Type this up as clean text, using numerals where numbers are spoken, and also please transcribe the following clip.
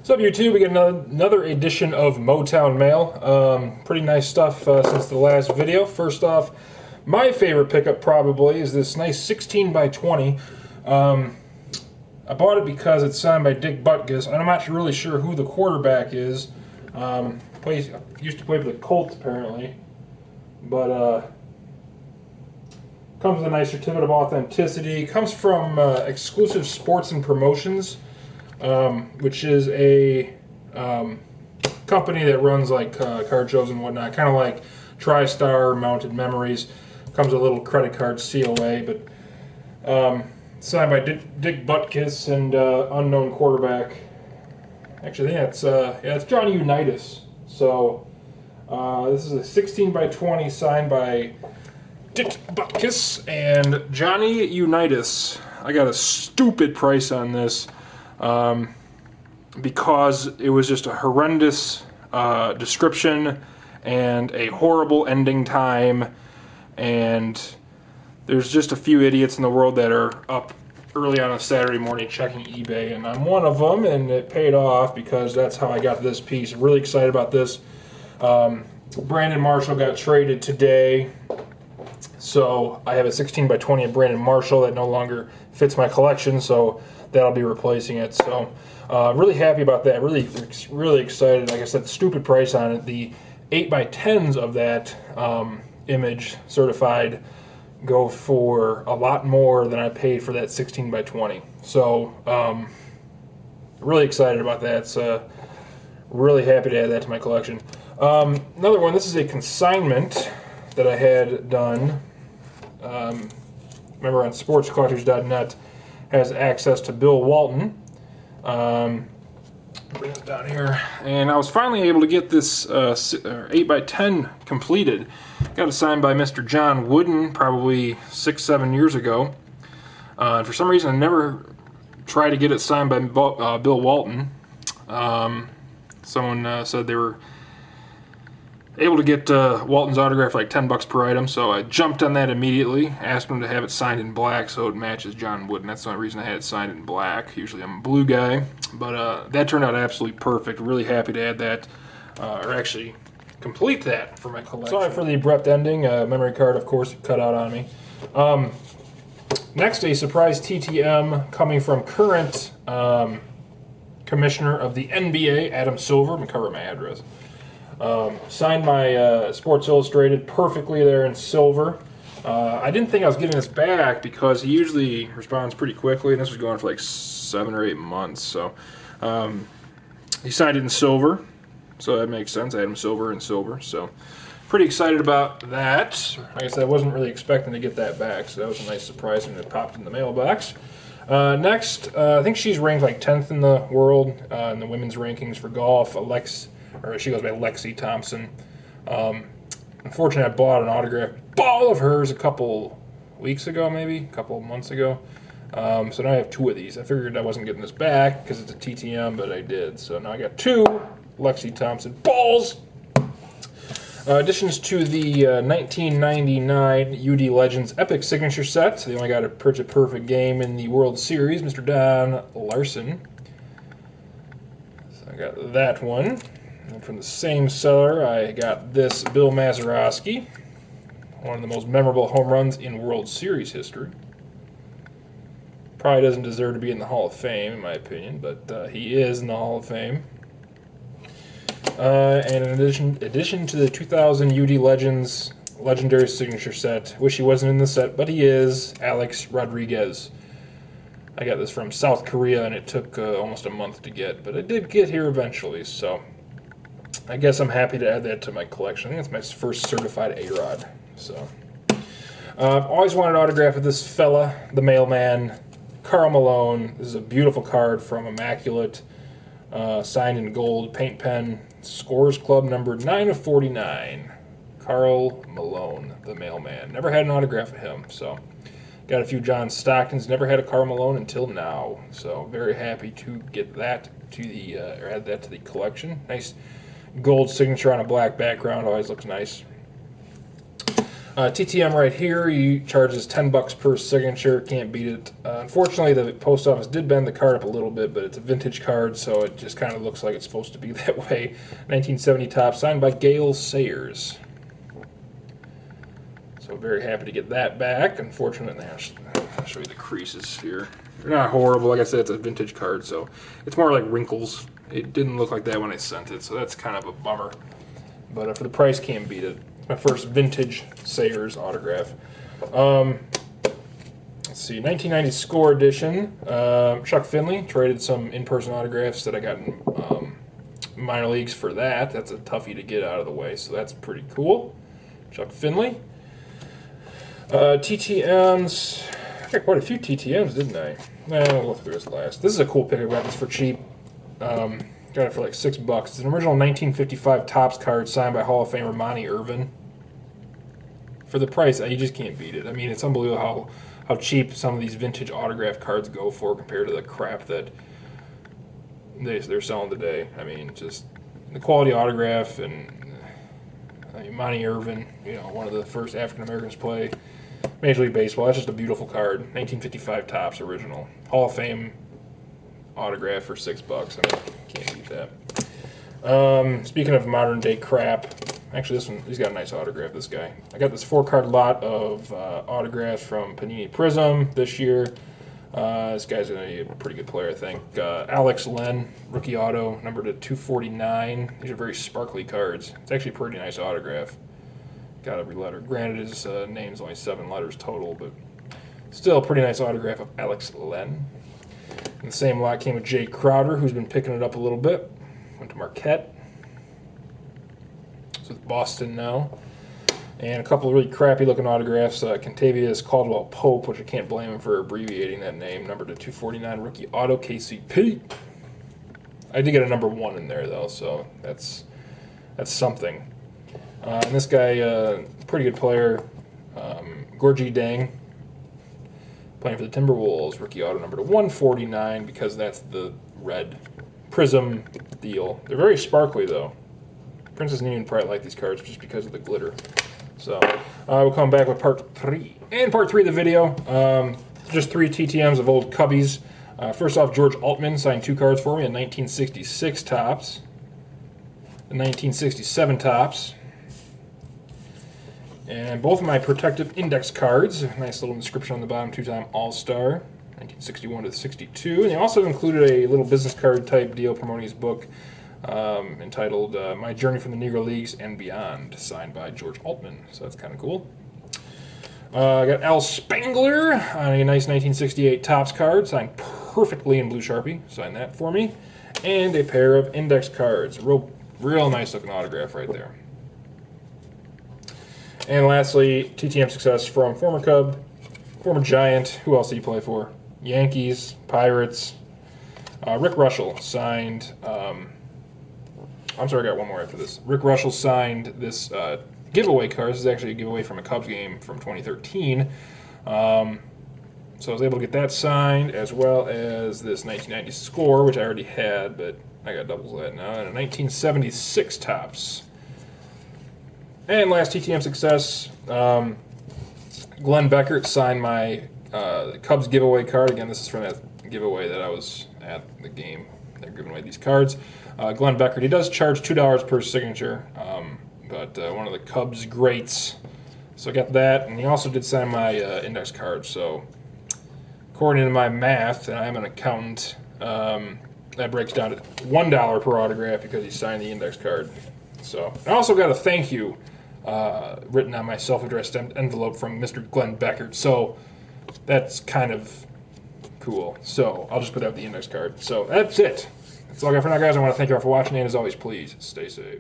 What's up, YouTube? We got another edition of Motown Mail. Pretty nice stuff since the last video. First off, my favorite pickup probably is this nice 16 by 20. I bought it because it's signed by Dick Butkus, and I'm not really sure who the quarterback is. Used to play for the Colts apparently, but comes with a nice certificate of authenticity. Comes from Exclusive Sports and Promotions, which is a company that runs like card shows and whatnot, kind of like TriStar Mounted Memories. Comes with a little credit card COA, but signed by Dick Butkus and unknown quarterback. Actually, I think it's Johnny Unitas. So this is a 16 by 20 signed by Dick Butkus and Johnny Unitas. I got a stupid price on this because it was just a horrendous description and a horrible ending time, and there's just a few idiots in the world that are up early on a Saturday morning checking eBay, and I'm one of them, and it paid off because that's how I got this piece. Really excited about this. Brandon Marshall got traded today, so I have a 16 by 20 of Brandon Marshall that no longer fits my collection, so that'll be replacing it. So really happy about that. Really excited. Like I said, stupid price on it. The 8 by 10s of that image certified go for a lot more than I paid for that 16 by 20. So really excited about that. So really happy to add that to my collection. Another one, this is a consignment that I had done. Remember, on sportscollectors.net has access to Bill Walton. Bring it down here, and I was finally able to get this 8 by 10 completed. Got it signed by Mr. John Wooden probably 6-7 years ago. For some reason, I never tried to get it signed by Bill Walton. Someone said they were able to get Walton's autograph for like $10 per item, so I jumped on that immediately. Asked him to have it signed in black so it matches John Wooden. That's the only reason I had it signed in black. Usually I'm a blue guy, but that turned out absolutely perfect. Really happy to add that, or actually complete that for my collection. Sorry for the abrupt ending. Memory card, of course, cut out on me. Next, a surprise TTM coming from current commissioner of the NBA, Adam Silver. I'm going to cover my address. Signed by Sports Illustrated, perfectly there in silver. I didn't think I was getting this back because he usually responds pretty quickly, and this was going for like 7 or 8 months. So he signed it in silver, so that makes sense. Adam Silver and silver, so pretty excited about that. Like I said, I wasn't really expecting to get that back, so that was a nice surprise when it popped in the mailbox. Next, I think she's ranked like 10th in the world in the women's rankings for golf. She goes by Lexi Thompson. Unfortunately, I bought an autograph ball of hers a couple weeks ago, maybe a couple months ago. So now I have 2 of these. I figured I wasn't getting this back because it's a TTM, but I did. So now I got 2 Lexi Thompson balls. Additions to the 1999 UD Legends Epic Signature Set. They only got a perfect game in the World Series, Mr. Don Larson. So I got that one. And from the same seller, I got this Bill Mazeroski, one of the most memorable home runs in World Series history. Probably doesn't deserve to be in the Hall of Fame, in my opinion, but he is in the Hall of Fame. And in addition to the 2000 UD Legends Legendary Signature Set, wish he wasn't in the set, but he is, Alex Rodriguez. I got this from South Korea, and it took almost a month to get, but it did get here eventually, so I guess I'm happy to add that to my collection. I think it's my first certified A-Rod. So, I've always wanted an autograph of this fella, the mailman, Karl Malone. This is a beautiful card from Immaculate, signed in gold, paint pen, Scores Club number 9 of 49. Karl Malone, the mailman. Never had an autograph of him, so got a few John Stocktons. Never had a Karl Malone until now, so very happy to get that to the or add that to the collection. Nice gold signature on a black background, always looks nice. TTM right here, he charges $10 per signature. Can't beat it. Unfortunately, the post office did bend the card up a little bit, but it's a vintage card, so it just kind of looks like it's supposed to be that way. 1970 top, signed by Gale Sayers. So very happy to get that back. Unfortunately, I'll show you the creases here. They're not horrible. Like I said, it's a vintage card, so it's more like wrinkles. It didn't look like that when I sent it, so that's kind of a bummer. But for the price, can't beat it. It's my first vintage Sayers autograph. Let's see, 1990 Score Edition. Chuck Finley. Traded some in-person autographs that I got in minor leagues for that. That's a toughie to get out of the way, so that's pretty cool. Chuck Finley. TTMs. I got quite a few TTMs, didn't I? We'll go through this last. This is a cool pick. I got this for cheap. Got it for like $6. It's an original 1955 Topps card signed by Hall of Famer Monty Irvin. For the price, you just can't beat it. I mean, it's unbelievable how cheap some of these vintage autograph cards go for compared to the crap that they're selling today. I mean, just the quality autograph, and Monty Irvin, you know, one of the first African Americans to play Major League Baseball. That's just a beautiful card. 1955 Topps original. Hall of Fame autograph for $6. I mean, can't beat that. Speaking of modern day crap, actually this one, he's got a nice autograph, this guy. I got this 4-card lot of autographs from Panini Prism this year. This guy's going to be a pretty good player, I think. Alex Len, rookie auto, numbered to 249. These are very sparkly cards. It's actually a pretty nice autograph. Got every letter. Granted, his name's only 7 letters total, but still a pretty nice autograph of Alex Len. And the same lot came with Jay Crowder, who's been picking it up a little bit. Went to Marquette. It's with Boston now. And a couple of really crappy looking autographs. Contavious Caldwell Pope, which I can't blame him for abbreviating that name. Numbered to 249, rookie auto, KCP. I did get a number 1 in there though, so that's something. And this guy, pretty good player, Gorgie Dang, playing for the Timberwolves, rookie auto number to 149, because that's the red Prism deal. They're very sparkly though. Princess didn't even probably like these cards just because of the glitter. So we'll come back with part 3. And part 3 of the video, just 3 TTMs of old Cubbies. First off, George Altman signed 2 cards for me, a 1966 Topps, a 1967 Topps, and both of my protective index cards. Nice little inscription on the bottom, 2-time All-Star, 1961 to 62. And they also included a little business card type deal promoting his book entitled My Journey from the Negro Leagues and Beyond, signed by George Altman. So that's kind of cool. I got Al Spangler on a nice 1968 Topps card, signed perfectly in blue Sharpie. Signed that for me. And a pair of index cards. Real nice looking autograph right there. And lastly, TTM success from former Cub, former Giant. Who else did he play for? Yankees, Pirates. Rick Russell signed. I'm sorry, I got one more after this. Rick Russell signed this giveaway card. This is actually a giveaway from a Cubs game from 2013. So I was able to get that signed, as well as this 1990 Score, which I already had, but I got doubles of that now, and a 1976 Topps. And last TTM success, Glenn Beckert signed my Cubs giveaway card. Again, this is from that giveaway that I was at the game. They're giving away these cards. Glenn Beckert, he does charge $2 per signature, but one of the Cubs greats. So I got that, and he also did sign my index card. So according to my math, and I'm an accountant, that breaks down to $1 per autograph because he signed the index card. So I also got a thank you written on my self-addressed envelope from Mr. Glenn Beckert. So that's kind of cool. So I'll just put out the index card. So that's it. That's all I got for now, guys. I want to thank you all for watching, and as always, please stay safe.